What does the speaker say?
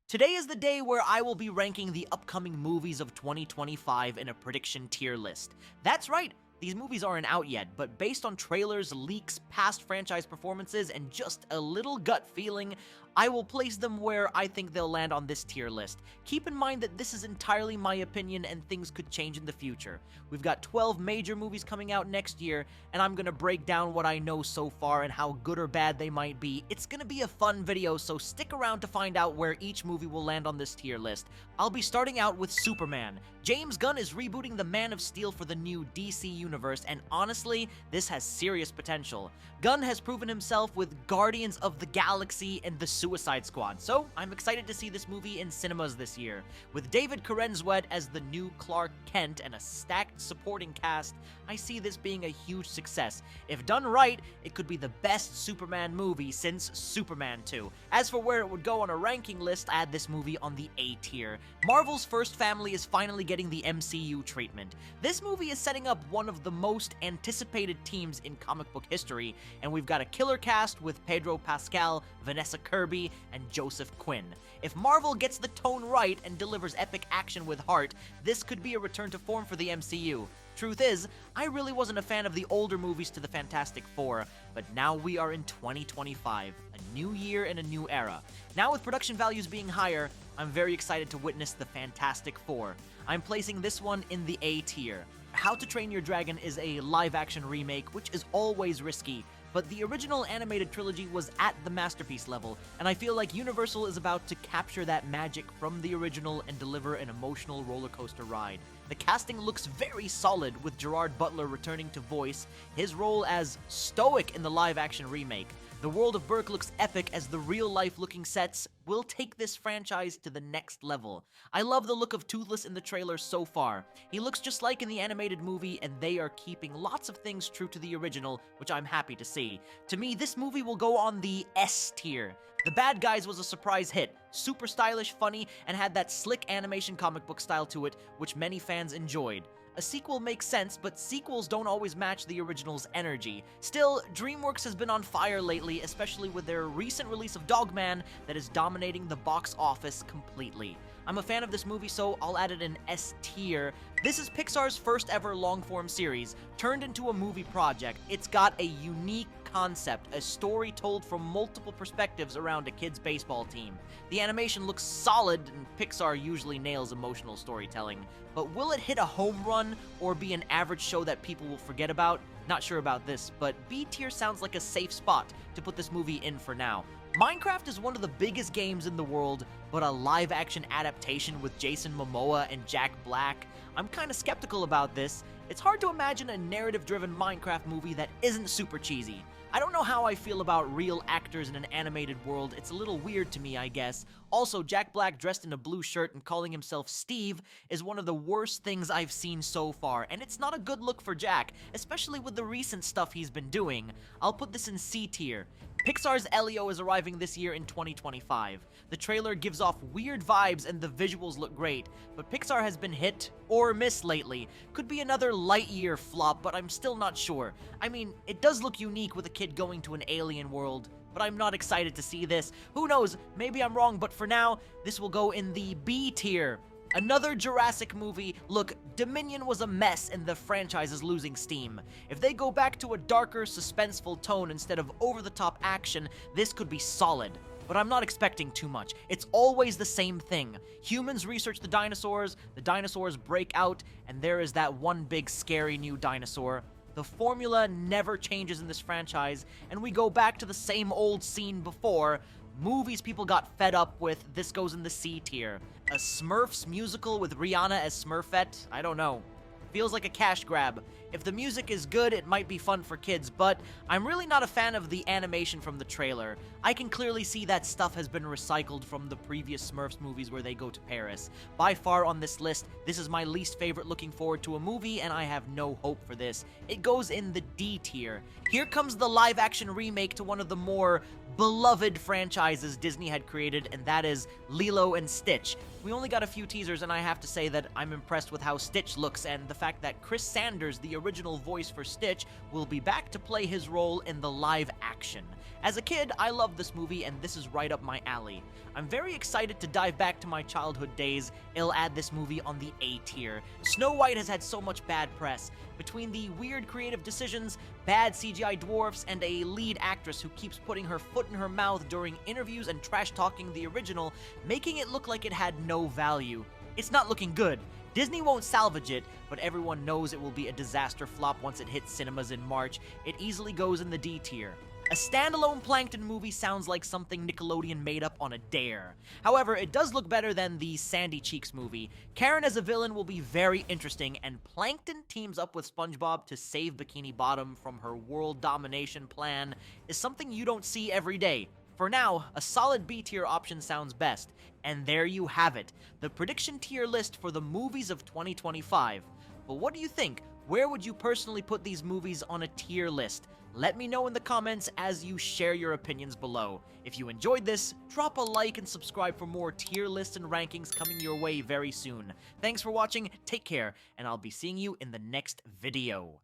Today is the day where I will be ranking the upcoming movies of 2025 in a prediction tier list. That's right, these movies aren't out yet, but based on trailers, leaks, past franchise performances, and just a little gut feeling, I will place them where I think they'll land on this tier list. Keep in mind that this is entirely my opinion and things could change in the future. We've got 12 major movies coming out next year, and I'm gonna break down what I know so far and how good or bad they might be. It's gonna be a fun video, so stick around to find out where each movie will land on this tier list. I'll be starting out with Superman. James Gunn is rebooting the Man of Steel for the new DC universe, and honestly, this has serious potential. Gunn has proven himself with Guardians of the Galaxy and the Suicide Squad, so I'm excited to see this movie in cinemas this year. With David Corenswet as the new Clark Kent and a stacked supporting cast, I see this being a huge success. If done right, it could be the best Superman movie since Superman 2. As for where it would go on a ranking list, I add this movie on the A tier. Marvel's First Family is finally getting the MCU treatment. This movie is setting up one of the most anticipated teams in comic book history, and we've got a killer cast with Pedro Pascal, Vanessa Kirby, and Joseph Quinn. If Marvel gets the tone right and delivers epic action with heart, this could be a return to form for the MCU. Truth is, I really wasn't a fan of the older movies to the Fantastic Four, but now we are in 2025, a new year and a new era. Now with production values being higher, I'm very excited to witness the Fantastic Four. I'm placing this one in the A tier. How to Train Your Dragon is a live-action remake, which is always risky, but the original animated trilogy was at the masterpiece level, and I feel like Universal is about to capture that magic from the original and deliver an emotional roller coaster ride. The casting looks very solid, with Gerard Butler returning to voice his role as Stoic in the live-action remake. The world of Berk looks epic as the real-life looking sets will take this franchise to the next level. I love the look of Toothless in the trailer so far. He looks just like in the animated movie, and they are keeping lots of things true to the original, which I'm happy to see. To me, this movie will go on the S tier. The Bad Guys was a surprise hit, super stylish, funny, and had that slick animation comic book style to it, which many fans enjoyed. A sequel makes sense, but sequels don't always match the original's energy. Still, DreamWorks has been on fire lately, especially with their recent release of Dogman that is dominating the box office completely. I'm a fan of this movie, so I'll add it in S tier. This is Pixar's first ever long-form series, turned into a movie project. It's got a unique concept, a story told from multiple perspectives around a kid's baseball team. The animation looks solid, and Pixar usually nails emotional storytelling. But will it hit a home run or be an average show that people will forget about? Not sure about this, but B tier sounds like a safe spot to put this movie in for now. Minecraft is one of the biggest games in the world, but a live-action adaptation with Jason Momoa and Jack Black? I'm kinda skeptical about this. It's hard to imagine a narrative-driven Minecraft movie that isn't super cheesy. I don't know how I feel about real actors in an animated world. It's a little weird to me, I guess. Also, Jack Black dressed in a blue shirt and calling himself Steve is one of the worst things I've seen so far, and it's not a good look for Jack, especially with the recent stuff he's been doing. I'll put this in C tier. Pixar's Elio is arriving this year in 2025. The trailer gives off weird vibes and the visuals look great, but Pixar has been hit or miss lately. Could be another Lightyear flop, but I'm still not sure. I mean, it does look unique with a kid going to an alien world, but I'm not excited to see this. Who knows, maybe I'm wrong, but for now, this will go in the B tier. Another Jurassic movie. Look, Dominion was a mess and the franchise is losing steam. If they go back to a darker, suspenseful tone instead of over-the-top action, this could be solid. But I'm not expecting too much. It's always the same thing. Humans research the dinosaurs break out, and there is that one big scary new dinosaur. The formula never changes in this franchise, and we go back to the same old scene before. Movies people got fed up with, this goes in the C tier. A Smurfs musical with Rihanna as Smurfette? I don't know. Feels like a cash grab. If the music is good, it might be fun for kids, but I'm really not a fan of the animation from the trailer. I can clearly see that stuff has been recycled from the previous Smurfs movies where they go to Paris. By far on this list, this is my least favorite looking forward to a movie, and I have no hope for this. It goes in the D tier. Here comes the live-action remake to one of the more beloved franchises Disney had created, and that is Lilo and Stitch. We only got a few teasers, and I have to say that I'm impressed with how Stitch looks and the fact that Chris Sanders, the original voice for Stitch, will be back to play his role in the live action. As a kid, I loved this movie, and this is right up my alley. I'm very excited to dive back to my childhood days. It'll add this movie on the A tier. Snow White has had so much bad press. Between the weird creative decisions, bad CGI dwarfs, and a lead actress who keeps putting her foot in her mouth during interviews and trash-talking the original, making it look like it had no value. It's not looking good. Disney won't salvage it, but everyone knows it will be a disaster flop once it hits cinemas in March. It easily goes in the D tier. A standalone Plankton movie sounds like something Nickelodeon made up on a dare. However, it does look better than the Sandy Cheeks movie. Karen as a villain will be very interesting, and Plankton teams up with SpongeBob to save Bikini Bottom from her world domination plan is something you don't see every day. For now, a solid B tier option sounds best. And there you have it, the prediction tier list for the movies of 2025. But what do you think? Where would you personally put these movies on a tier list? Let me know in the comments as you share your opinions below. If you enjoyed this, drop a like and subscribe for more tier lists and rankings coming your way very soon. Thanks for watching, take care, and I'll be seeing you in the next video.